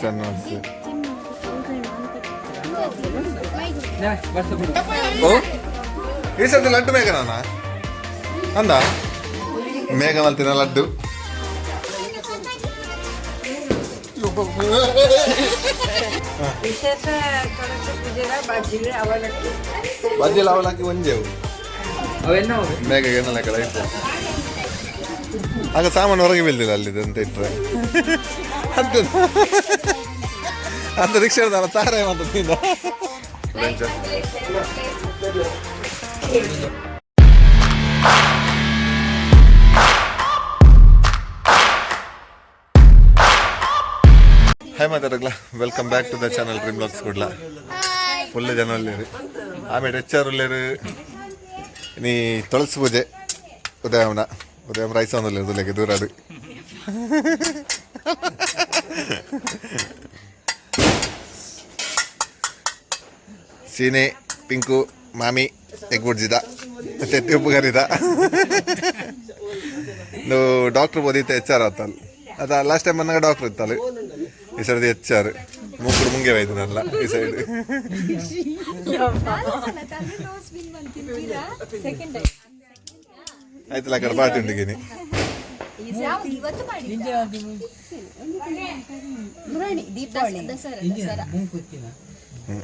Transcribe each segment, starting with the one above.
ಸಣ್ಣ ಓ ಈ ಸರ್ತಿ ಲಡ್ಡು ಮೇಘನ ಅಂದ ಮೇಘ ಮಲ್ತಿನ ಲಡ್ಡು ಬಜ್ಜಿಲ ಅವಲಕ್ಕಿ ಒಂಜೇವು ಮೇಘಗೆ ಏನಲ್ಲ ಕಡೆ ಇಟ್ಟು ಆಗ ಸಾಮಾನು ಹೊರಗೆ ಬೀಳ್ತಿಲ್ಲ ಅಲ್ಲಿದ್ದು ಅಂತ ಇಟ್ಟರೆ ಅಂತ ರಿಕ್ಷಾದ ತಾರೆ ಮಾತ್ರ ತಿಂದ ಹಾಯ್ ಮಾತಾಡಲ್ಲ welcome back to the channel dream blogs ಕೊಡ್ಲ ಫುಲ್ ಜನ ಒಳ್ಳೆಯರು ಆಮೇಲೆ ಹೆಚ್ಚಾರು ಒಳ್ಳೆಯರು ನೀ ತುಳಸಿ ಪೂಜೆ ಉದಯಂ ರೈಸ್ ಒಂದಲ್ಲ ದುಲೆಗೆ ದೂರಾಡು ಸೀನೆ ಪಿಂಕು ಮಾಮಿ ಎಗ್ಗುಡ್ಜಿದ ಮತ್ತೆ ಉಪ್ಪು ಕರಿದ ನೀವು ಡಾಕ್ಟ್ರ್ ಓದಿತ್ತೆ ಹೆಚ್ಚಾರ ಆತಲ್ಲ ಅದ ಲಾಸ್ಟ್ ಟೈಮ್ ಬಂದಾಗ ಡಾಕ್ಟ್ರ್ ಇತ್ತಲ್ಲ ಈ ಸರ್ದಿ ಹೆಚ್ಚಾರು ಮೂಕುಡು ಮುಂಗೆ ಬೈದನಲ್ಲ ಈ ಸೈಡ್ ಆಯ್ತಲ್ಲ ಕಡೆ ಪಾರ್ಟಿ ಉಂಟಿಗೀನಿ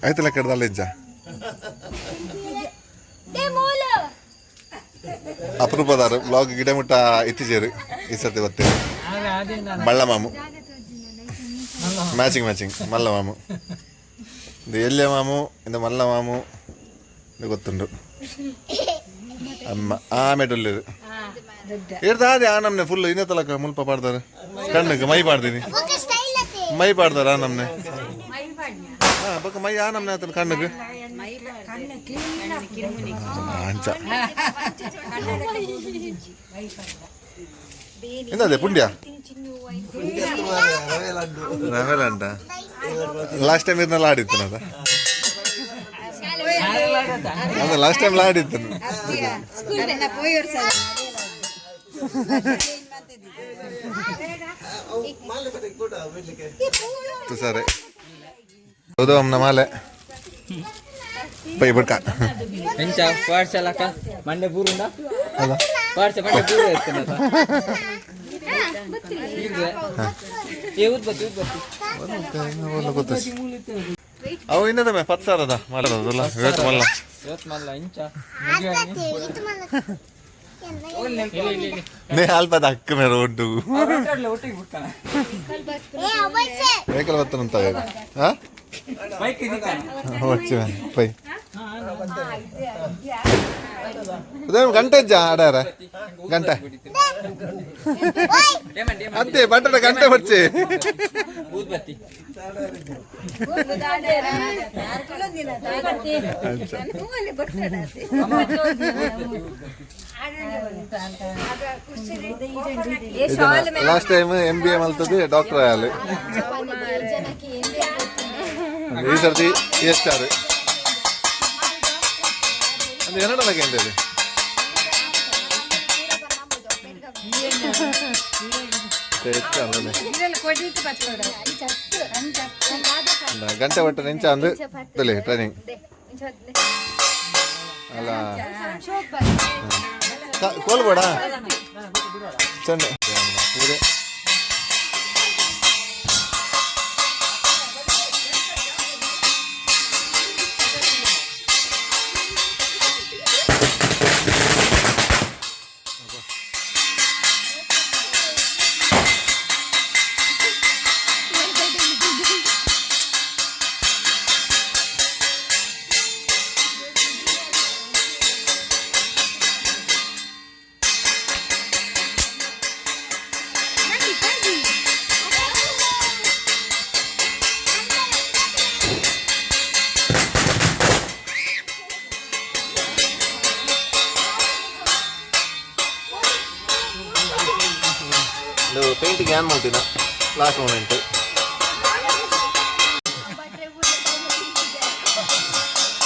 ಆಯ್ತಲ್ಲ ಕಡ್ದಲ್ಲ ಇಜ್ಜ ಅಪರೂಪದಾರು ಬ್ಲಾಗ್ ಗಿಡಮುಟ್ಟ ಇತ್ತೀಚೆರು ಈ ಸರ್ತಿ ಬರ್ತೇವೆ ಮಳ್ಳ ಮಾಮು ಮ್ಯಾಚಿಂಗ್ ಮಲ್ಲ ಮಾಮು ಇದು ಎಲ್ಯ ಮಾಮು ಇಂದ ಮಲ್ಲ ಮಾಮು ಇದು ಗೊತ್ತುಂಡು ಅಮ್ಮ ಆಮೇಲೆ ಒಳ್ಳೆಯದು ಇರ್ದಾದೆ ಆ ನಮ್ನೆ ಫುಲ್ ಇನ್ನೇ ತಲಕ ಮುಲ್ಪ ಪಾಡ್ದಾರೆ ಕಣ್ಣಿಗೆ ಮೈ ಪಾಡ್ದೀನಿ ಮೈ ಪಾಡ್ದಾರ ಆ ನಮ್ನೆ ಹಾಂ ಬಕ್ಕ ಮೈ ಆ ನಮ್ನೆ ಆತನ ಕಣ್ಣಿಗೆ ಅಂಚ ಎಂತದೆ ಪುಂಡ್ಯ ರವೆ ಲಡ್ಡ ಲಾಸ್ಟ್ ಟೈಮ್ ಇದನ್ನೆಲ್ಲ ಆಡಿತ್ತು ಅದ ಲಾಸ್ಟ್ ಟೈಮ್ ಆಡಿತ್ತು ಸರಿ ಹೌದು ಅಮ್ಮನ ಮಾಲೆ ಪೈ ಬಿಡ್ಕ ಪಾಠಶಾಲಕ ಮಂಡೆ ಬೂರುಂಡ ಪಾಠಶ ಮಂಡೆ ಬೂರು ಇರ್ತದೆ ಅವು ಇನ್ನದ ಮೇ 10 ಸಾವಿರದ ಮಲ್ಲದಲ್ಲ ಇವತ್ತು ಮಲ್ಲ ನೇ ಅಲ್ಪದ ಅಕ್ಕ ಮೇಲೆ ಉಂಟು ವೆಹಿಕಲ್ ಬರ್ತಾನಂತ ಪೈ ಗಂಟೆ ಆಡಾರ ಗಂಟೆ ಅಂತೆ ಬಟ್ಟಡ ಗಂಟೆ ಬರ್ಚಿ ಲಾಸ್ಟ್ ಟೈಮ್ MBA ಮಲ್ತದ್ದು ಡಾಕ್ಟರ್ ಆಯಾಲು ಈ ಸರ್ತಿ SR ಅದು ಎರಡಲಾಗೆ ಎಂತದೆ ಗಂಟೆ ಒಟ್ಟು ನಿಂಚ ಅಂದು ಟ್ರೈನಿಂಗ್ ಅಲ್ಲ ಕೋಲ್ಬೋಡ ಚೆಂದ ಪೇಂಟಿಂಗ್ ಏನ್ ಮಾಡ್ತೀನ ಲಾಸ್ಟ್ ಮೂಮೆಂಟ್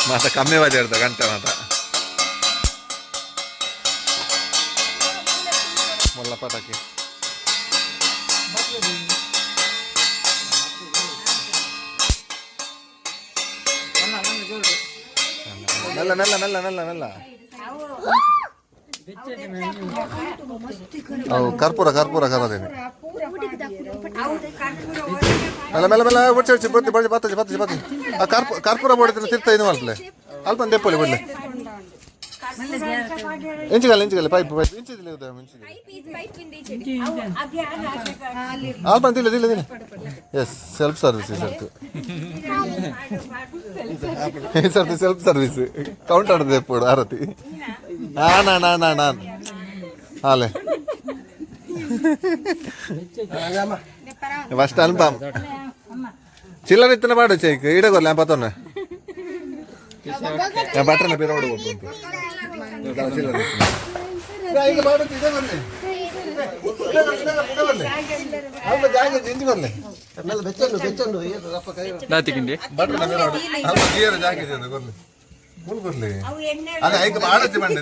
ಮಾತ ಕಮ್ಮಿ ಬಾಜಾಡ್ದ ಗಂಟೆ ಮಾತ ಮೊಲ್ಲ ಪಟಾಕಿ ಮೆಲ್ಲ ಮೆಲ್ಲ ಮೆಲ್ಲ ಮೆಲ್ಲ ಮೆಲ್ಲ ಅವು ಕರ್ಪೂರ ಕರ್ಪೂರ ಕರದೇನೆ ಮೆಲ್ಲ ಮೆಲ್ಲ ಮೆಲ್ಲ ಬಿಡ್ಸಿ ಬಿಡ್ಸಿ ಬತ್ತಿ ಬಡ್ಡಿ ಬತ್ತಜಿ ಬತ್ತಜಿ ಬತ್ತಿ ಆ ಕರ್ಪೂರ ಬೋಡಿದ್ರೆ ತಿರ್ತಾ ಇದು ಮಾಡ್ಲೆ ಅಲ್ಪ ದೆಪ್ಪಲಿ ಬಿಡ್ಲೆ ಎಂಚಿಗಲ್ಲ ಎಂಚಿಗಲ್ಲ ಪೈಪ್ ಪೈಪ್ ಇಂಚಿದಿಲ್ಲ ಅಲ್ಪ ತಿಲ್ಲ ತಿಲ್ಲ ತಿಲ್ಲ ಎಸ್ ಸೆಲ್ಫ್ ಸರ್ವಿಸ್ ಸರ್ತಿ ಸೆಲ್ಫ್ ಸರ್ವಿಸ್ ಕೌಂಟರ್ ದೆಪ್ಪೋಡು ಆರತಿ ನಾನು ಹಾಲೆ ಫಸ್ಟ್ ಅಲ್ಪ ಚಿಲ್ಲರ ಇತ್ತನ ಪಾಡು ಚೈಕ್ ಇಡಗೋಲ್ಲ ಪತ್ತೊನ್ನ ಬಟ್ರನ ಬೇರೆ ಹೊಡ್ಬೋದು ಚಿಲ್ಲರ ಈಗ ಮಾಡುತ್ತೆ ಇದೇ ಬರಲಿ ಜಾಗ ಎಂಜಿ ಬರಲಿ ಬಟ್ರನ ಬೇರೆ ಹೊಡು ಅಲ್ಪ ಗೀರ ಜಾಗ ಇದೆ ಅದು ಬರಲಿ ಮುಳು ಬರಲಿ ಅದೇ ಐಕ ಮಾಡತ್ತಿ ಬಂಡೆ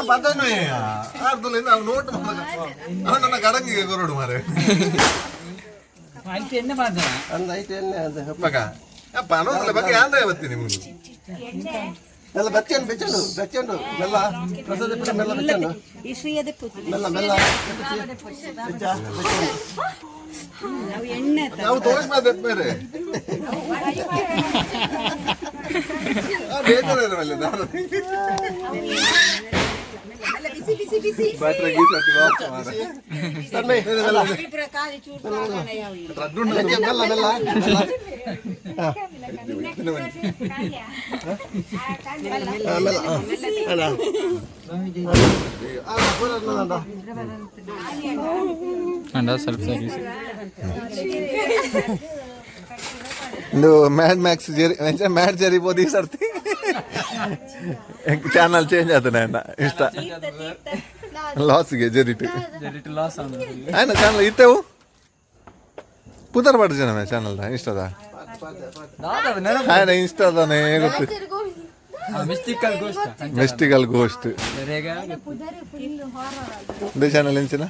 ಪದನು ನೋಟ್ ನನ್ನ ಕಡಂಗಿಗೆ ಕೊರಡು ಮಾರೆ ಪನೋಲ್ಲ ಬಗ್ಗೆ ಆಂದ ಬರ್ತೀನಿ ನಿಮ್ಗೆ మెల్ల బెచ్చండు బెచ్చండు బెచ్చండు మెల్ల ప్రసాద్ ఇప్పుడు మెల్ల బెచ్చండు మెల్ల మెల్ల ನಾವು ತೋರಿಸ್ ಮಾಡ ಬೇರೆ ಬೇಕಲ್ಲ ಮೇಲೆ ಬ್ಯಾಟ್ರಿ ಗೀಸ್ ಅಟ್ಟಿ ವಾಸ್ ಮಾರೆ ತನ್ನೆ మెల్ల మెల్ల ಸೆಲ್ಫ್ ಸರ್ವಿಸ್ ಇದು ಮ್ಯಾಡ್ ಮ್ಯಾಕ್ಸ್ ಜೆರಿ ಮ್ಯಾಡ್ ಜೆರಿ ಬೋದಿ ಸರ್ತಿ ಚಾನಲ್ ಚೇಂಜ್ ಆಯ್ತು ನನ್ನ ಇಷ್ಟ ಲಾಸ್ಗೆ ಜೆರಿಟ್ ಲಾಸ್ ಆಯ್ನ ಚಾನಲ್ ಇತ್ತೇವು ಪುದರ್ ಪಾಡು ಜನ ಚಾನಲ್ ಇಷ್ಟದ ಆಯ್ನ ಇಷ್ಟದಾನೆ ಗೊತ್ತು ಮಿಸ್ಟಿಕಲ್ ಗೋಸ್ಟ್ ಇದೇ ಚಾನಲ್ ಎಂಚಿನ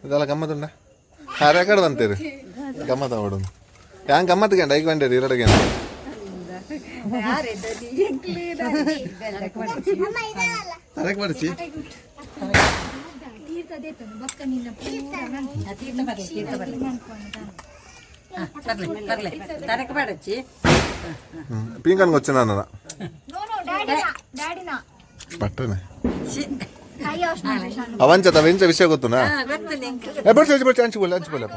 ಇದೆಲ್ಲ ಗಮ್ಮತ್ತುಂಡ ಯಾರ್ಯಾಕಡೆ ಬಂತೀರಿ ಗಮ್ಮತ್ತ ಮಾಡು ಹ್ಯಾಂಗ ಗಮ್ಮತ್ಗೆ ಐಕ್ ಬಂಡೇರಿ ಎರಡಿಗೆ ತರಕ್ ಮಾಡಿಸಿ పింకన్కి వచ్చినా అన్న పట్టనే అవంచత వెంచ విషయ ಗೊತ್ತುನಾ ಎಬ್ಬರ್ಸಿ ಎಬ್ಬರ್ಸಿ ಹಂಚಿಕೊಳ್ಳಿ ಹಂಚಿಕೊಳ್ಳಿ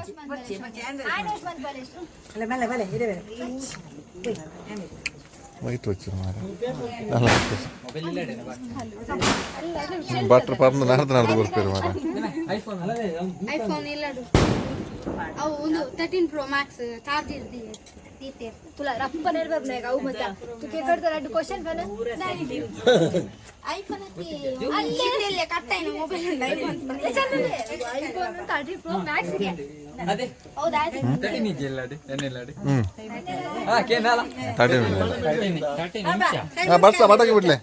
ವೈಟ್ వచ్చిన ಮಾರ ಬಟ್ರ್ ಪರ್ದು ನಡೆದು ಬರ್ತೀರಿ ಮಾರ ಐಫೋನ್ ಇಲ್ಲಡು ಅವು ಒಂದು 13 ಪ್ರೋ ಮ್ಯಾಕ್ಸ್ ಚಾರ್ಜ್ ಇರ್ದಿ तुला रप्पा निर्भर नाही का मत तू के करतो ना क्वेश्चन पण आईफोन अल्ले ಕಟ್ಟಾಯಿನ ಮೊಬೈಲ್ ಐಫೋನ್ 13 ಪ್ರೋ ಮ್ಯಾಕ್ಸ್ ಗೆ ಅದೇ ಹೌದಾ 13 ಇದೆಯಲ್ಲ ಎನ್ನೆಲ್ಲಡಿ ಹಾ ಕೇನಲ್ಲ 13 ನಿಮಿಷ ಬರ್ಸ ಬಟಕ್ಕೆ ಬಿಡ್ಲೆ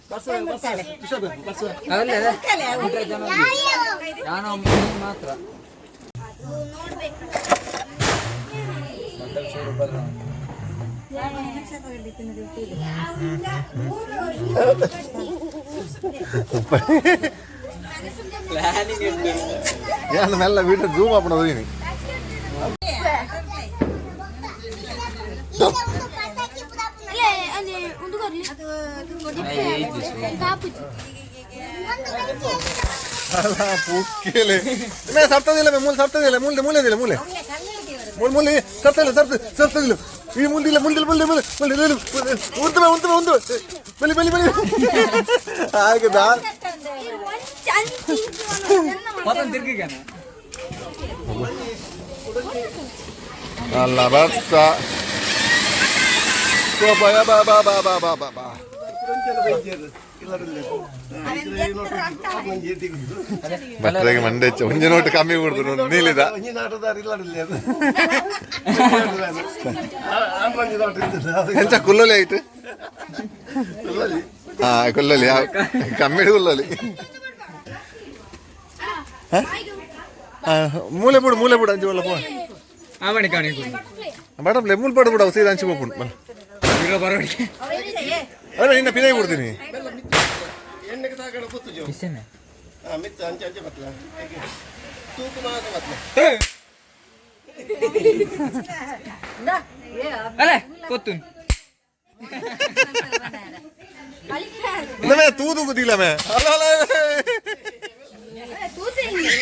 ಅವಲ್ಲ ನಾನು ಮಾತ್ರ ನೋಡ್ಬೇಕು ഞാൻ നല്ല വീട്ടിൽ സൂം ആപ്പണ ഒതുങ്ങി ಪೂಕ್ಕಿಲೆ ಸರ್ತದಿಲ್ಲ ಮೂಲೆ ಸರ್ತದಿಲ್ಲ ಮೂಲೆ ಮೂಲೆದಿಲ್ಲ ಮೂಲೆ ಮೂಲೆ ಮೂಲೆ ಸರ್ತದಿಲ್ಲ ಸರ್ತದಿಲ್ಲ ಈ ಮುಂದಿಲ್ಲ ಮುಂದಿಲ್ಲ ಮುಂದೆ ಮುಂದೆ ಮುಂದೆ ಉಂತಮ ಉಂತಮ ಉಂದು ಬಲಿ ಬಲಿ ಬಲಿ ಹಾಗೆ ಅಲ್ಲ ಬರ್ಸ ಬಾ ಬಾ ಬಾ ಬಾ ಬಾ ಬಾ ಬಾ ಭಟ್ರಿಗೆ ಮಂಡೆ ಒಂಜಿ ನೋಟ್ ಕಮ್ಮಿ ಕೊಡ್ತು ನೀಲಿದ ಎಂಚ ಕುಲ್ಲೊಲಿ ಆಯ್ತು ಹಾ ಕುಲ್ಲೊಲಿ ಕಮ್ಮಿ ಕುಲ್ಲೊಲಿ ಮೂಲೆ ಬಿಡು ಅಂಚು ಒಲ್ಲ ಫೋನ್ ಆವಣಿ ಕಾಣಿ ಬಡಪ್ಲೆ ಮೂಲ್ ಪಡು ಬಿಡ ಸೀದಾ ಅಂಚು ಹೋಗ್ಬಿಡು ಅಲ್ಲ ಇನ್ನ ಪಿನಾಯಿ ಕೊಡ್ತೀನಿ ಎಣ್ಣೆಗೆ ತಾಕಡ ಕೂತು ಜೋ ಇಸೇನೆ ಮಿತ್ತ ಅಂಚೆ ಅಂಚೆ ಬತ್ತಲ ತೂಕು ಮಾತ್ರ ಬತ್ತಲ ಅಲೆ ಕೊತ್ತು ಮೇ ತೂದು ಗುದಿಲ್ಲ ಮೇ ಅಲ್ಲ ಅಲ್ಲ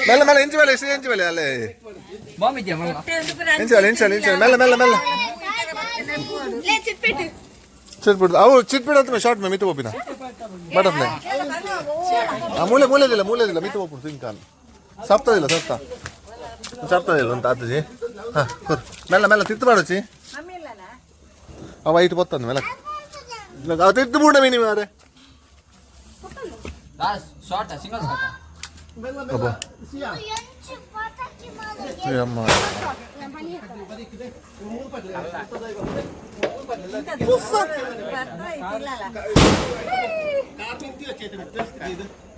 ಮೆಲ್ಲ ಮೆಲ್ಲ ಎಂಚು ಮೇಲೆ ಎಂಚು ಮೇಲೆ ಅಲ್ಲೇ ಬಾಮಿದ್ಯಾ ಮಲ್ಲ ಎಂಚು ಮೆಲ್ಲ ಚಿಟ್ಬಿಡು ಅವು ಚಿಟ್ಬಿಡು ಅಂತ ಶಾರ್ಟ್ ಮೇ ಮಿತ್ತು ಒಪ್ಪಿನ ಬಟರ್ಫ್ಲೈ ಮೂಲೆದಿಲ್ಲ ಮಿತ್ತು ಒಪ್ಪು ಸಿಂಕಾನ್ ಸಪ್ತದಿಲ್ಲ ಅಂತ ಆತಜಿ ಹಾಂ ಮೆಲ್ಲ ತಿತ್ತು ಮಾಡೋಚಿ ಅವ ಐಟು ಬತ್ತಂದು ಮೆಲ್ಲ ಅವು ತಿತ್ತು ಬೂಡ ಮೀನಿ ಮಾರೆ ಶಾರ್ಟ್ ಸಿಂಗಲ್ ಶಾರ್ಟ್ ಅಮ್ಮ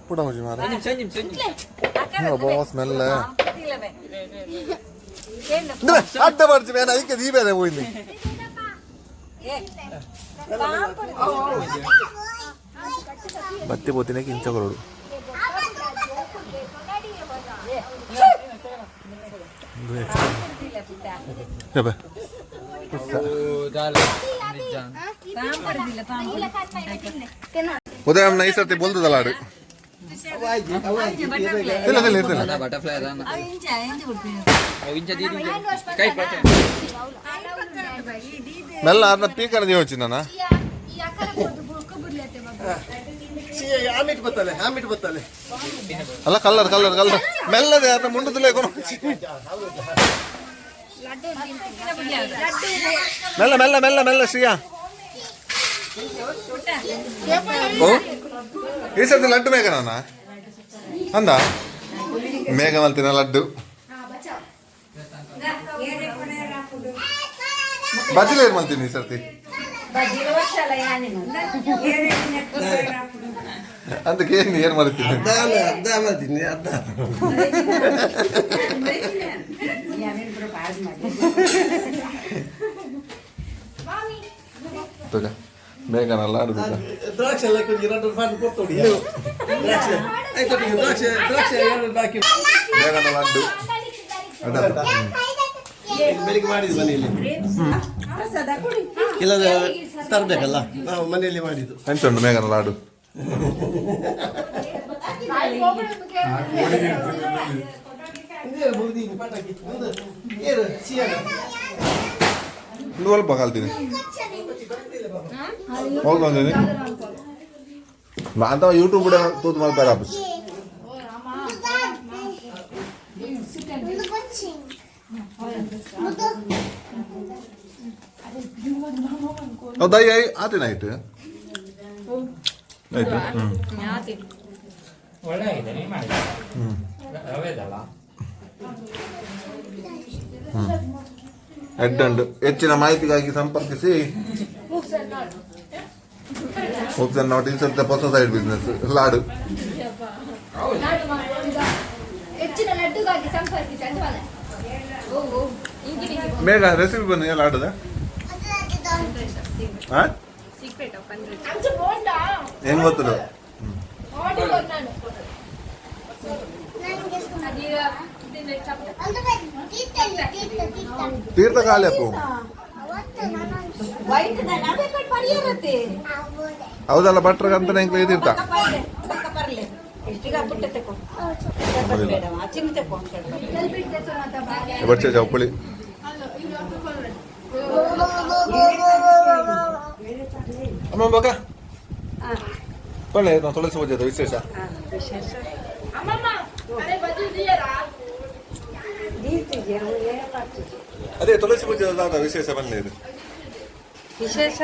ಪುಡ ಮುಜಿ ಮಾರ ಬಾಸ್ ಮೆಲ್ಲ ಅಡ್ಡ ಬರ್ಚಿ ಮೇನ ಅದಕ್ಕೆ ದೀಪೇದೆ ಹೋಯ್ನಿ ಬತ್ತಿ ಬೋತಿನ ಕಿಂಚ ಕೊರೋಡು ಉದಯ ಈ ಸರ್ತಿ ಬೋಲ್ತದಲ್ಲ ಆಡು ಇಲ್ಲ ಬಟರ್ಫ್ಲೈ ಕೈ ಪಟ್ಟೆ ಮೆಲ್ಲ ಅದನ್ನ ಪೀಕನ ದಿವಚ್ಚಿ ನಾನು ಆಮಿಟ್ ಬತ್ತಲೆ ಅಲ್ಲ ಕಲ್ಲರ್ ಮೆಲ್ಲದೆ ಅದನ್ನ ಮುಂಡದಲ್ಲೇ ಮೆಲ್ಲ ಶ್ರೀಯಾ ಓ ಈ ಸರ್ತಿ ಲಡ್ಡು ಮೇಘನ ಅಂದ ಮೇಘ ಮಲ್ತಿನ ಲಡ್ಡು ಬಜ್ಜಿಲೇರು ಮಲ್ತೀನಿ ಈ ಸರ್ತಿ ಅದಕ್ಕೆ ಏನ್ ಮಾಡ್ತೀನಿ ಅರ್ಧ ಮಾಡ್ತೀನಿ ಮೇಘನ ಲಾಡು ದ್ರಾಕ್ಷಿ ಎಲ್ಲ ಕೊಂಚ ಎರಡು ಪಾಲು ಕೊಡ್ತೋಡಿ ದ್ರಾಕ್ಷಿ ಎರಡು ಹಾಕಿ ಮೇಘನ ಲಡ್ಡು ಬೆಳಿಗ್ಗೆ ಮಾಡಿದ್ದು ಮನೆಯಲ್ಲಿ ಇಲ್ಲದ ತರಬೇಕಲ್ಲ ನಾವು ಮನೆಯಲ್ಲಿ ಮಾಡಿದ್ದು ಹಂಚುಂಡು ಮೇಘನ ಲಾಡು ಒಂದು ಸ್ವಲ್ಪ ಕಲ್ತೀನಿ ಹೋಗ್ಬಂದಿನಿ ಅಂತ ಯೂಟ್ಯೂಬ್ ಕೂಡ ತೂತು ಮಾಡ್ತಾರೆ ಆಫೀಸ್ ಹೌದಾ ಆತೇನ ಆಯ್ತು ಎಡ್ಡಂಡು ಹೆಚ್ಚಿನ ಮಾಹಿತಿಗಾಗಿ ಸಂಪರ್ಕಿಸಿ ಹೋಗ್ತಾನೆ ನಾಟ್ ಇನ್ಸರ್ಟ್ ಹೊಸ ಸೈಡ್ ಬಿಸ್ನೆಸ್ ಲಾಡು ಬೇಗ ರೆಸಿಪಿ ಬನ್ನಿ ಎಲ್ಲ ಆಡದ ಹೆಂಗ್ ಗೊತ್ತದ ತೀರ್ಥ ಖಾಲಿ ಅಪ್ಪು ಹೌದಲ್ಲ ಭಟ್ರಗಂತ ಹೆಂಗ್ ತೀರ್ಥ ಬಚ್ಚೆ ಚೌಪಳಿ ಅಮ್ಮ ಬಗ ಒಳ್ಳೆ ತುಳಸಿ ಪೂಜೆದ ವಿಶೇಷ ಅದೇ ತುಳಸಿ ಪೂಜೆದ ವಿಶೇಷ ಬನ್ನಿ ಇದು ವಿಶೇಷ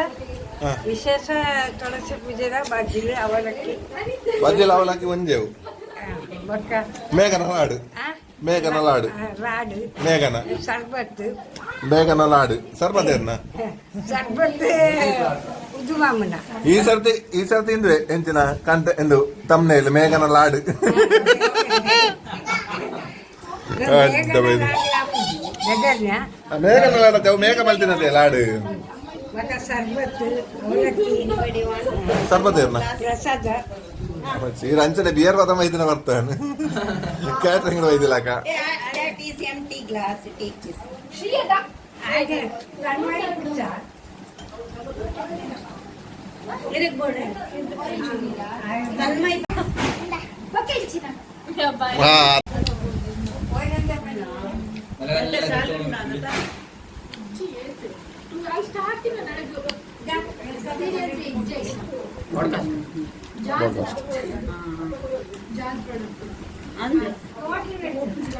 ವಿಶೇಷ ತುಳಸಿ ಪೂಜೆದ ಬಜ್ಜಿಲಿ ಅವಲಕ್ಕಿ ಬಜ್ಜಿಲ ಅವಲಕ್ಕಿ ಒಂಜೇವು ಬೊಕ್ಕ ಮೇಘನ ಲಾಡು ಮೇಘನ ಲಾಡು ಲಾಡು ಮೇಘನ ಸರ್ಬತ್ತು ಮೇಘನ ಲಾಡು ಸರ್ಬತ್ತೇರ್ನ ಸರ್ಬತ್ತು ಉದು ಮಾಮನ ಈ ಸರ್ತಿ ಇಂದ್ರೆ ಎಂಚಿನ ಕಂಟ ಎಂದು ತಮ್ಮನೇಲಿ ಮೇಘನ ಲಾಡು ಗದರ್ನ ಮೇಘನ ಲಾಡು ಮೇಘ ಮಲ್ತಿನದೆ ಲಾಡು ಮತ್ತೆ ಸರ್ಬತ್ತು ಅವಲಕ್ಕಿ ಸರ್ಬತ್ತೇರ್ನ ಪ್ರಸಾದ ಈ ರಂಚನೆ ಬಿಯರ್ ಪದ ಮೈದಿನ ಬರ್ತಾನೆ catering ವೈದಿಲಾಕ that is empty glass take this ಹಾಗೆ ತನ್ಮಯ ಪೂಜಾ ಇರಕ್ ಬೋರ್ಡ್ ತನ್ಮಯ ಹಾ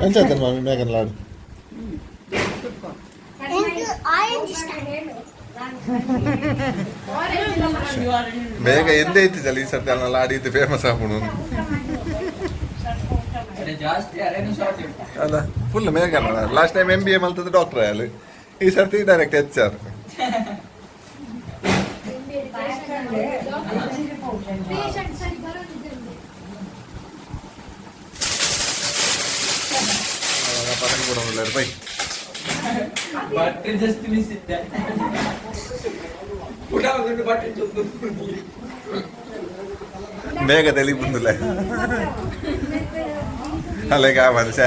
ಎಂತ ಮಾಮಿ ಮೇಘನ ಲಾಡು ಬೇಗ ಎಂದೇ ಇತ್ತು ಜಲ ಈ ಸರ್ತಿ ಅಲ್ಲ ಲಾಡಿ ಇತ್ತು ಫೇಮಸ್ ಆಗ್ಬಿಡು ಜಾಸ್ತಿ ಅರೇನು ಶಾರ್ಟ್ ಇರ್ತಾ ಅಲ್ಲ ಫುಲ್ ಮೇಘನ ಲಾಸ್ಟ್ ಟೈಮ್ MBA ಮಲ್ತದ್ದು ಡಾಕ್ಟರ್ ಆಯಲ್ ಈ ಸರ್ತಿ ಡೈರೆಕ್ಟ್ HR ಪರಂಗಿ ಕೊಡೋದಿಲ್ಲ ಬೈ ಬಟ್ಟೆ ಜಸ್ಟ್ ಮಿಸ್ ಇದ್ದೆ ಊಟ ಒಂದು ಬಟ್ಟೆ ಚುದ್ದು ಬೇಗ ತಲೆ ಬಂದಿಲ್ಲ ಅಲ್ಲಿಗೆ ಆ ಮನುಷ್ಯ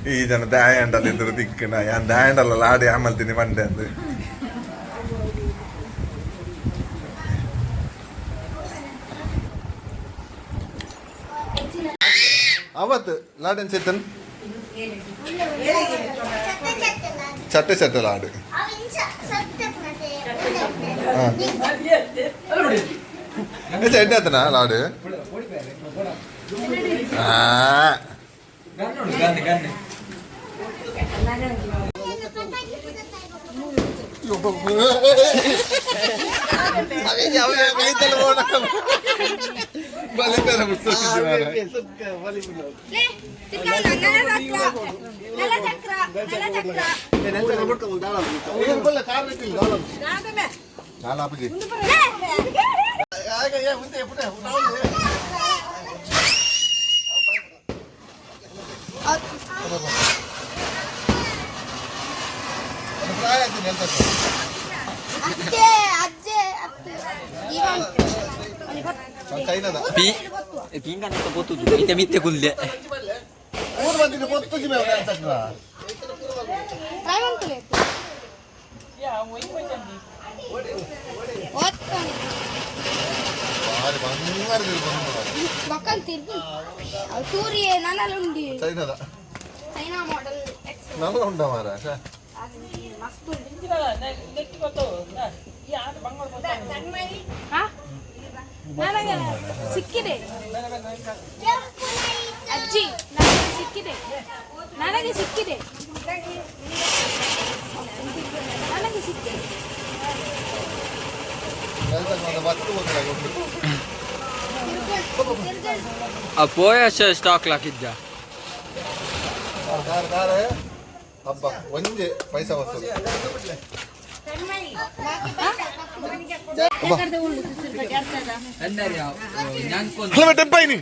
ಈ ಜನ ದಾಯಂಡಲ್ಲಿ ಇದ್ರು ದಿಕ್ಕನ ಯಾನ್ ದಾಯಂಡಲ್ಲ ಆಡಿ ಆಮಲ್ತೀನಿ ಮಂಡೆ ಅಂದು ಅವತ್ತು ಲಾಡನ್ ಚೇತನ್ ಚಟ್ಟೆ ಲಾಡು ಎಣ್ಣೆ ಆತನ ಲಾಡು ಗನ್ನೆ ಗನ್ನೆ ಪಿಂಗನಂತ ಗೊತ್ತುದು ಮಿತ್ತೆ ಮಿತ್ತೆ ಕುಲ್ಲೆ ಸೂರ್ಯ ನನ್ನಲ್ಲುಂಡಿ ಚೈನಾ ಮಾಡೆಲ್ നല്ല ഉണ്ടോ മാറാ ನನಗೆ ಸಿಕ್ಕಿದೆ ಅಜ್ಜಿ ನನಗೆ ಸಿಕ್ಕಿದೆ ನನಗೆ ಸಿಕ್ಕಿದೆ ನನಗೆ ಸಿಕ್ಕಿದೆ ಆ ಪೋಯ ಸ್ಟಾಕ್ ಹಾಕಿದ್ದ ಹಬ್ಬ ಒಂದೇ ಪೈಸಾ ವಸೂಲು ಟೆಂಪೈನಿ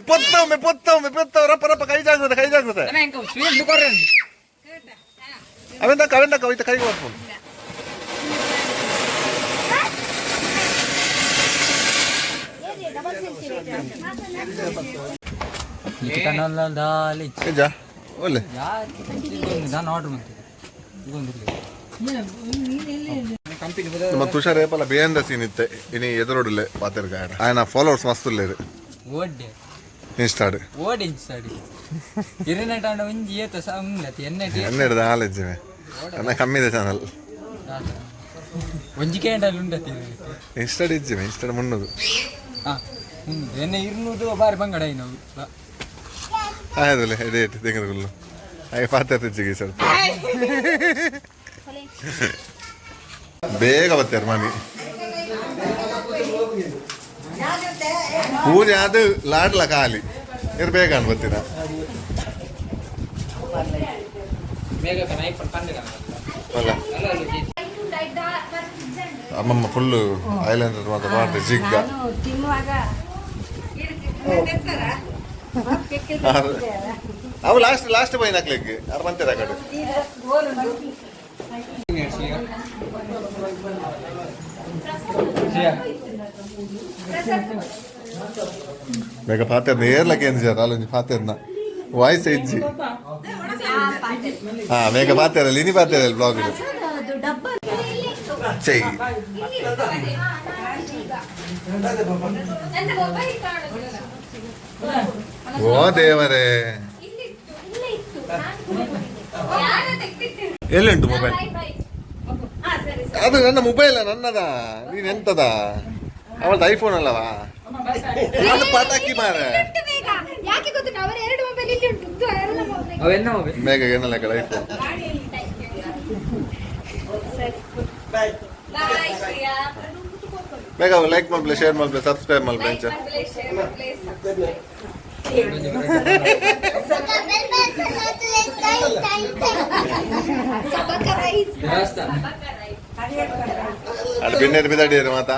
ಪೊತ್ತವ ರಪ್ಪ ರಪ್ಪ ಕೈ ಜಾಗ್ತದೆ ಅವೆಂತ ಕವಿತ ಕೈಗೆ ಬರ್ಬೋದು ಒಳ್ಳೆ ನಾನು ಆರ್ಡರ್ ಮಾಡ್ತೀನಿ ನಮ್ಮ ತುಷಾರ್ ಏಪಲ್ಲ ಬೇಂದ ಸೀನ್ ಇತ್ತೆ ಇನಿ ಎದುರೋಡಲೆ ಪಾತಿರ್ಗಾಡ ఆయన ಫಾಲೋವರ್ಸ್ ಮಸ್ತ್ ಉಳ್ಳೇರು ಓಡ್ಡೆ ಇನ್ಸ್ಟಾಡ್ ಓಡ್ ಇನ್ಸ್ಟಾಡ್ ಇರನೆಟ ಒಂಜಿ ಏತ ಸಂಗತಿ ಎನ್ನೆಡ್ದ ಆಲೆಜ್ಜೆ ಅನ್ನ ಕಮ್ಮಿದೆ ಚಾನಲ್ ಒಂಜಿ ಕೇಂಡಲ್ ಉಂಡತಿ ಇನ್ಸ್ಟಾಡ್ ಇಜ್ಜಿವೆ ಇನ್ಸ್ಟಾಡ್ ಮುನ್ನದು ಎನ್ನೆ ಇರ್ನೂದು ಬಾರಿ ಬಂಗಡ ನಾವು ಆಯ್ದಲ್ಲ ಡೇಟ್ ತೆಗೆದುಕೊಳ್ಳು ಹಾಗೆ ಪಾತಿರ್ತಿಜ್ಜಿಗೆ ಸ್ವಲ್ಪ ಬೇಗ ಬರ್ತಾರೆ ಮನೆ ಪೂಜೆ ಅದು ಲಾಡ್ಲ ಖಾಲಿ ಇರ್ಬೇಕಂತ ಗೊತ್ತಿನ ಅಲ್ಲ ಅಮ್ಮಮ್ಮ ಫುಲ್ಲು ಐಲ್ಯಾಂಡರ್ ಮಾತ್ರ ಮಾಡ್ತಾರೆ ಜಿಗ್ಗ ಅವು ಲಾಸ್ಟ್ ಬೈನ್ ಹಾಕ್ಲಿಕ್ಕೆ ಅವ್ರು ಬಂತಾರೆ ಆ ಕಡೆ ಬೇಗ ಪಾತ್ರದ ಏರ್ಲಕ್ಕೆ ಏನು ಸರ್ ಅಲ್ಲೊಂದು ಪಾತ್ರದ ವಾಯ್ಸ್ ಇಜ್ಜಿ ಹಾ ಬೇಗ ಪಾತ್ರದ ಇನಿ ಪಾತ್ರದ ಬ್ಲಾಗ್ ಇದು ಚೈ ಓ ದೇವರೇ ಎಲ್ಲುಂಟು ಮೊಬೈಲ್ ಅದು ನನ್ನ ಮೊಬೈಲ್ ನನ್ನದ ನೀನೆಂತದ ಅವಳದು ಐಫೋನ್ ಅಲ್ಲವಾ ಅದು ಪಟಾಕಿ ಮಾರ ಯಾಕೆ ಗೊತ್ತಿಲ್ಲ ಅವರ ಎರಡು ಮೊಬೈಲ್ ಇಲ್ಲಿ ಉಂಟು ಅವೆನ್ನ ಮೊಬೈಲ್ ಮೇಘ ಏನಲ್ಲ ಕಡೆ ಐಫೋನ್ ಬೇಗ ಲೈಕ್ ಮಾಡ್ಬೇ ಶೇರ್ ಮಾಡ್ಬೇ ಸಬ್ಸ್ಕ್ರೈಬ್ ಮಾಡ್ಬೇ ಅಂಚ ಅದು ಬಿನ್ನೇರು ಬಿದ್ದಾಡಿಯರು ಮಾತಾ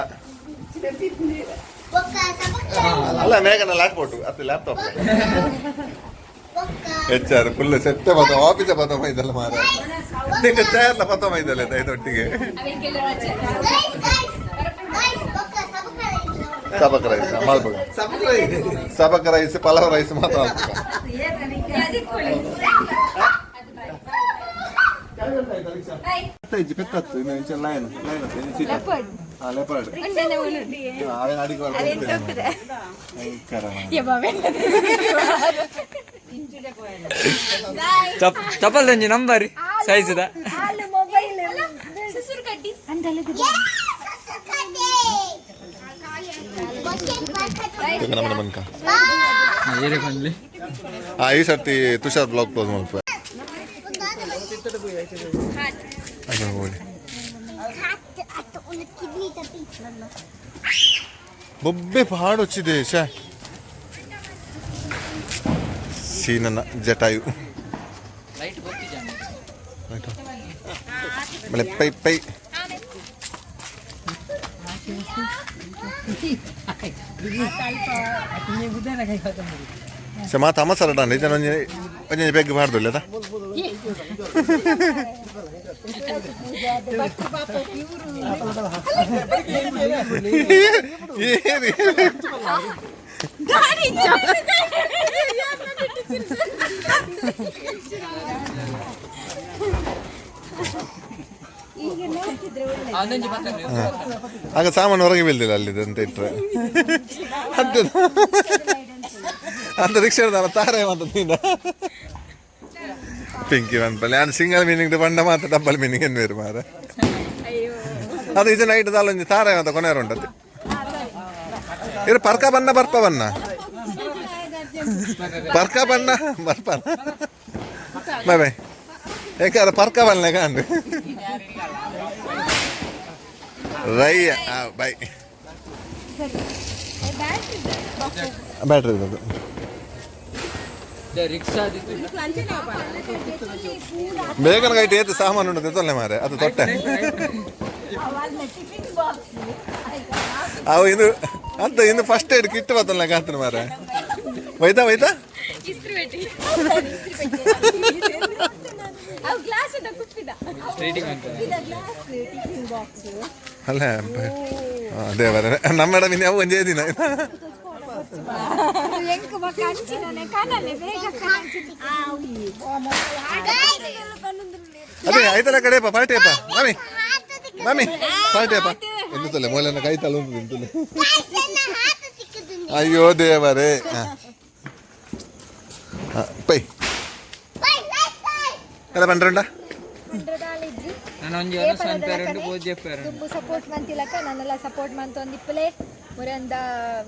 ಅಲ್ಲ ಮೇಘನ ಲ್ಯಾಪ್ಟಾಪ್ ಅದು ಲ್ಯಾಪ್ಟಾಪ್ ಹೆಚ್ಚಾರು ಫುಲ್ ಸೆಟ್ಟೆ ಬತ್ತ ಆಫೀಸೇ ಬತ್ತ ಮೈದಲ್ಲ ಮಾರ ನಿಂಗೆ ಚೇರ್ಲ ಬತ್ತ ಮೈದಲ್ಲ ದೈದೊಟ್ಟಿಗೆ ಸಬಕ್ ರೈಸ್ ಮಾಡ್ಬೇಕು ಸಬಕ್ ರೈಸ್ ಪಲಾವ್ ರೈಸ್ ಮಾತ್ರ ಪೆತ್ತತ್ತು ಇನ್ನು ಲೈನ್ ಲೆಪರ್ಡ್ ಅವನ್ ಅಡಿಗೆ ಚಪ್ಪಲ್ ತಂಜಿ ನಂಬರ್ ಸೈಜ್ದ ಈ ಸರ್ತಿ ತುಷಾರ್ ಬ್ಲಾಗ್ ಕ್ಲೋಸ್ ಮಾಡ್ತಾರೆ ಬೊಬ್ಬೆ ಪಾಡು వచ్చిದೆ ಶಾ ಸೀನನ ಜಟಾಯು ಮಳೆ ಪೈ ಪೈ ಮಾ ತಮಸರಡ ಜನ ಒಂಜಿ ಬೆಗ್ ಮಾಡ್ದಲ್ಲ ಆಗ ಸಾಮಾನು ಹೊರಗೆ ಬೀಳ್ದಿಲ್ಲ ಅಲ್ಲಿದೆ ಅಂತ ಇಟ್ಟರೆ ಅಂತ ರಿಕ್ಷಾದ ತಾರೆ ಮಾತ ನೀನು ಪಿಂಕಿ ಬಂದ್ಪಲ್ಲಿ ನಾನು ಸಿಂಗಲ್ ಮೀನಿಂಗ್ ಬಂಡ ಮಾತ್ರ ಡಬ್ಬಲ್ ಮೀನಿಂಗ್ ಏನು ಬೇರೆ ಮಾರ ಅದು ಇದು ನೈಟ್ ಒಂಜಿ ತಾರೆ ಮಾತ ಕೊನೆಯರು ಉಂಟದ್ದು ಇರು ಪರ್ಕ ಬಣ್ಣ ಬರ್ಪ ಬಣ್ಣ ಪರ್ಕ ಬಣ್ಣ ಬರ್ಪ ಬಾಯ್ ಬಾಯ್ ಯಾಕೆ ಪರ್ಕ ಬಣ್ಣ ಕಾಂಡು ರೈಯ ಬಾಯ್ ಬ್ಯಾಟ್ರಿ ಇರೋದು ಬೇಗನ ಗೈಟ್ ಏತು ಸಾಮಾನು ಉಂಟು ತೆತ್ತೊಲ್ಲೆ ಮಾರೆ ಅದು ತೊಟ್ಟೆ ಅವು ಇದು ಅಂತ ಇನ್ನು ಫಸ್ಟ್ ಏಡ್ ಕಿಟ್ ಬತ್ತಲ್ಲ ಕಾತನ ಮಾರೆ ಒಯ್ತಾ ಒಯ್ತಾ ಅಲ್ಲ ದೇವರ ನಮ್ಮ ಮೇಡಮ್ ಇನ್ನು ಯಾವ ಒಂದೇ ದಿನ ಅದೇ ಆಯ್ತಲ್ಲ ಕಡೆಯಪ್ಪ ಪಾರ್ಟಿಯಪ್ಪ ಮಾಮಿ ಮಾಮಿ ಪಾರ್ಟಿಯಪ್ಪ ಎಂತಲ್ಲ ಮೂಲೆನ ಕೈ ತಲೆ ಉಂಟು ಎಂತಲ್ಲ ಅಯ್ಯೋ ದೇವರೇ ಪೈ ಎಲ್ಲ ಬಂದ್ರಂಡ ಸಪೋರ್ಟ್ ಮಂತಿಲಕ ನನ್ನೆಲ್ಲ ಸಪೋರ್ಟ್ ಮಂತ ಒಂದಿಪ್ಪಲೆ ಮುರಂದ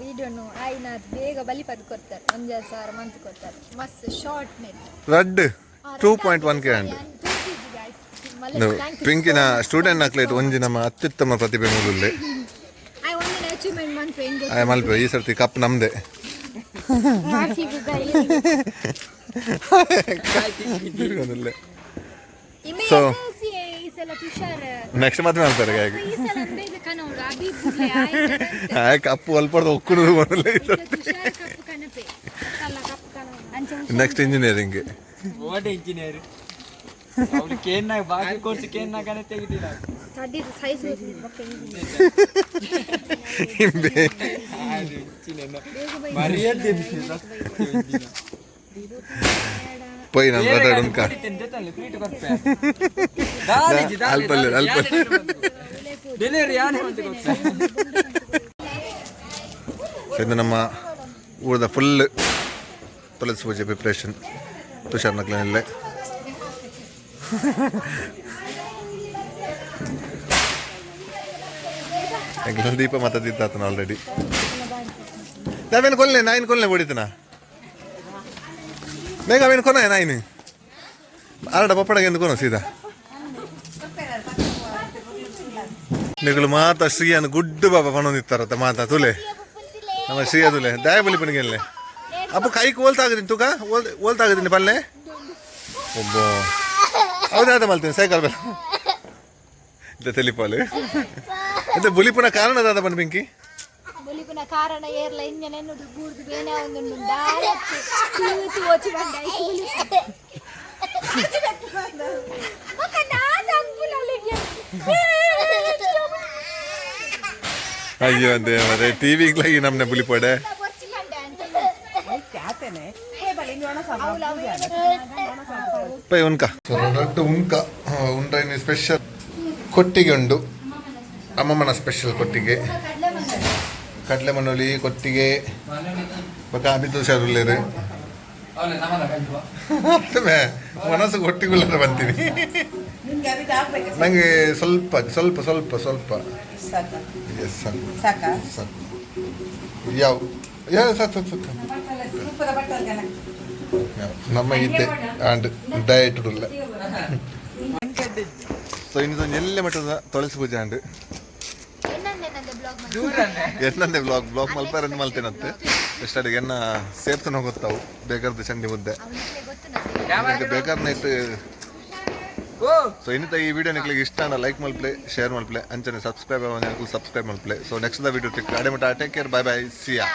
ವಿಡಿಯೋನು ಆಯ್ನ ಬೇಗ ಬಲಿ ಪದ್ ಕೊಡ್ತಾರೆ 1,000 ಮಂತ್ ಕೊಡ್ತಾರೆ ಮಸ್ತ್ ಶಾರ್ಟ್ ನೆಟ್ ರೆಡ್ 2.1K ಅಂಡ್ ಟ್ವಿಂಕಿನ ಸ್ಟೂಡೆಂಟ್ ಹಾಕ್ಲೈತು ಒಂಜಿ ನಮ್ಮ ಅತ್ಯುತ್ತಮ ಪ್ರತಿಭೆ ಮೂಲಲ್ಲಿ ಐ ಒಂದಿನ ಅಚೀವ್ಮೆಂಟ್ ಮನ್ಪೆ ಹೆಂಗ್ ಆಯ್ ಮಲ್ಪೆ ಈ ಸರ್ತಿ ಕಪ್ ನಮ್ದೆ ಸೊ ಈ ಸಲ ತುಷಾರ್ ನೆಕ್ಸ್ಟ್ ಮತ್ತೆ ಮಾಡ್ತಾರೆ ಹಾಗೆ ಈ ಸಲ ಬೇಗ ಕನೋಡು ಅಭಿ ಕಪ್ಪು ಅಲ್ಪಡ್ದು ಒಕ್ಕುಡು ಮೊದಲೇ ತುಷಾರ್ ಕಪ್ಪು ಕನಪೆ ಕಲ್ಲ ಕಪ್ಪು ಕನೋಡು ಅಂಚೆ ನೆಕ್ಸ್ಟ್ ಇಂಜಿನಿಯರಿಂಗ್ ಓಟ ಇಂಜಿನಿಯರ್ ಅವ್ರು ಕೇನ್ನ ಬಾಕಿ ಕೋರ್ಸ್ ಕೇನ್ನ ಕಣೆ ತೆಗಿದಿಲ್ಲ ತಡ್ಡಿದು ಸೈಜ್ ಮರ್ಯಾದೆ ಪೈ ನಾನು ಮಾತಾಡು ಉಂಕ ಡೆಲಿವರಿ ಯಾನೇ ಅಂತ ಗೊತ್ತಾ ಇದು ನಮ್ಮ ಊರದ ಫುಲ್ ತುಳಸಿ ಪೂಜೆ ಪ್ರಿಪ್ರೇಷನ್ ತುಷಾರ್ ನಕ್ಲನಲ್ಲೇ ದೀಪ ಮಾತಾದಿತ್ತಾತನ ಆಲ್ರೆಡಿ ನಾವೇನು ಕೊಲ್ಲೆ ನಾಯಿನ ಕೊಲ್ಲೆ ಹೊಡಿತನ ಬೇಗ ಅವೇನು ಕೊನ ನಾಯಿನ ಆರಡ ಪಪ್ಪಡಗೆ ಎಂದು ಕೊನ ಸೀದಾ ನಿಗಳು ಮಾತ ಶ್ರೀಯನ್ ಗುಡ್ಡು ಬಾಬಾ ಪಣೊಂದಿತ್ತಾರತ್ತ ಮಾತಾ ತುಲೆ ನಮ್ಮ ಶ್ರೀಯ ತುಲೆ ದಯ ಬಲಿ ಪಣಿಗೆಲ್ಲೆ ಅಪ್ಪ ಕೈಗೆ ಓಲ್ತಾಗದೀನಿ ತೂಕ ಓಲ್ತಾಗದೀನಿ ಪಲ್ಲೆ ಒಬ್ಬ ಹೌದಾದ ಮಲ್ತೀನಿ ಸೈಕಲ್ ಬೇಡ ಇಂತ ತೆಲಿಪಾಲು ಇಂತ ಬುಲಿಪುನ ಕಾರಣ ದಾದ ಬನ್ ಬೆಂಕಿ ಬುಲಿಪುನ ಕಾರಣ ಏರ್ಲ ಇಂಜನೆನ್ನು ಗೂಡ್ದು ಬೇನೆ ಒಂದು ಡೈರೆಕ್ಟ್ ತೂತು ಓಚಿ ಬಂದ ಅಯ್ಯೋ ಅಂದೆ ಮತ್ತೆ ಟಿವಿಗ್ಲಾಗಿ ನಮ್ಮನೆ ಬುಲಿಪಡೆ ಪೈ ಉನ್ಕ ದೊಡ್ಡ ಉನ್ಕ ಉಂಡ್ರೈನಿ ಸ್ಪೆಷಲ್ ಕೊಟ್ಟಿಗೆ ಉಂಡು ಅಮ್ಮಮ್ಮನ ಸ್ಪೆಷಲ್ ಕೊಟ್ಟಿಗೆ ಕಡಲೆ ಮಣ್ಣೊಲಿ ಕೊಟ್ಟಿಗೆ ಬಕ ಅಬಿತು ಶಾರುಲ್ಲೇರು ಮನಸ್ಸು ಕೊಟ್ಟಿಗುಳ್ಳರ ಬಂತೀನಿ ನಂಗೆ ಸ್ವಲ್ಪ ಸ್ವಲ್ಪ ಸ್ವಲ್ಪ ಸ್ವಲ್ಪ ಎಸ್ ಸಾಕು ಯಾವ ಯಾವ ಸಾಕು ಸಾಕು ನಮ್ಮ ಇದ್ದೆ ಆಂಡ್ ಡಯಟ್ ಉಲ್ಲ ಸೊ ಇನ್ನೊಂದು ಎಲ್ಲೆ ಮಟ್ಟದ ತುಳಸಿ ಪೂಜೆ ಆಂಡ್ ಎನ್ನಂದೆ ಬ್ಲಾಗ್ ಮಲ್ಪಾರ ಮಲ್ತೇನಂತೆ ಎಷ್ಟಡಿಗೆ ಎನ್ನ ಸೇರ್ತನ ಗೊತ್ತಾವು ಬೇಕಾದ ಚಂಡಿ ಮುದ್ದೆ ಬೇಕಾದ ನೈಟ್ ಸೊ ಇನ್ನಿತ ಈ ವಿಡಿಯೋ ನಿಕ್ಲಿಗೆ ಇಷ್ಟ ಲೈಕ್ ಮಲ್ಪ್ಲೆ ಶೇರ್ ಮಲ್ಪ್ಲೆ ಅಂಚನೆ ಸಬ್ಸ್ಕ್ರೈಬ್ ಮಲ್ಪ್ಲೆ so next the video take ಮಟ್ಟ ಟೇಕ್ ಕೇರ್ ಬೈ ಬೈ ಸಿಯಾ